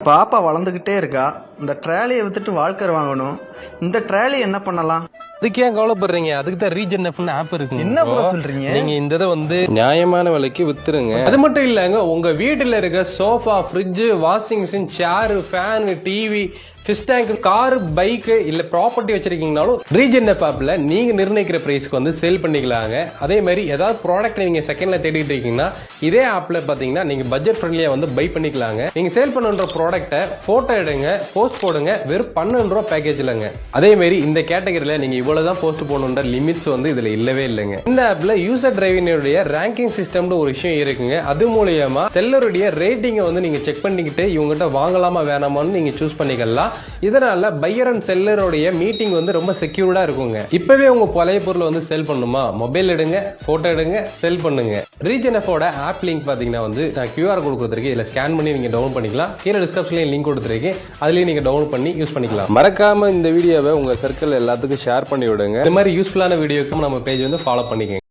பாப்பா வளர்ந்துகிட்டே இருக்கா. இந்த ட்ராலியை வித்துட்டு வால்கர் வாங்கணும். இந்த ட்ராலி என்ன பண்ணலாம்? அதுக்கு ஏன் கவலைப்படுறீங்க? அதுக்கு தான் ரீஜன் எஃப்னு ஆப் இருக்கு. என்ன ப்ரோ சொல்றீங்க? நீங்க இந்த இதை வந்து நியாயமான விலைக்கு வித்துருங்க. அது மட்டும் இல்லங்க, உங்க வீட்டுல இருக்க sofa, fridge, washing machine, chair, fan, TV, fish tank, car, bike இல்ல ப்ராப்பர்ட்டி வச்சிருக்கீங்கனாலும் ரீஜன் எஃப் ஆப்ல நீங்க நிர்ணயிக்கிற பிரைஸ்க்கு வந்து சேல் பண்ணிக்கலாங்க. அதே மாதிரி ஏதாவது ப்ராடக்ட் நீங்க செகண்ட்ல தேடிட்டு இருக்கீங்கன்னா இதே ஆப்ல பாத்தீங்கன்னா நீங்க பட்ஜெட் ஃப்ரெண்ட்லியா வந்து பை பண்ணிக்கலாங்க. நீங்க சேல் பண்ணுற ப்ராடக்ட்டை போட்டோ எடுங்க, போஸ்ட் போடுங்க, வெறும் 12 ரூபா பேக்கேஜ்லங்க. அதே மாதிரி இந்த கேட்டகரியில நீங்க இவ்வளவுதான் போஸ்ட் போடணுன்ற லிமிட்ஸ் வந்து இதுல இல்லவே இல்லைங்க. இந்த ஆப்ல யூசர் டிரைவினுடைய ரேங்கிங் சிஸ்டம்னு ஒரு விஷயம் இருக்குங்க. அது மூலியமா செல்லருடைய ரேட்டிங்கை வந்து நீங்க செக் பண்ணிக்கிட்டு இவங்ககிட்ட வாங்கலாமா வேணாமான்னு நீங்க சூஸ் பண்ணிக்கலாம். இதனால பையர் அண்ட் செல்லருடைய மீட்டிங் வந்து ரொம்ப செக்யூர்டா இருக்குங்க. இப்பவே உங்க பழைய பொருளை வந்து செல் பண்ணுமா, மொபைல் எடுங்க, போட்டோ எடுங்க, செல் பண்ணுங்க. ரீஜன் எஃபோட ஆப் லிங்க் பாத்தீங்கன்னா வந்து நான் QR கோட் கொடுத்துருக்கேன். இதுல ஸ்கேன் பண்ணி நீங்க டவுன்லோட் பண்ணிக்கலாம். கீழே டிஸ்கிரிப்ஷன்ல லிங்க் கொடுத்துருக்கேன், அதுலயும் நீங்க டவுன்லோட் பண்ணி யூஸ் பண்ணிக்கலாம். மறக்காம இந்த வீடியோவை உங்க சர்க்கிள் எல்லாத்துக்கும் ஷேர் பண்ணி விடுங்க. இந்த மாதிரி யூஸ்ஃபுல்லான வீடியோக்கு நம்ம பேஜ் வந்து ஃபாலோ பண்ணிக்கங்க.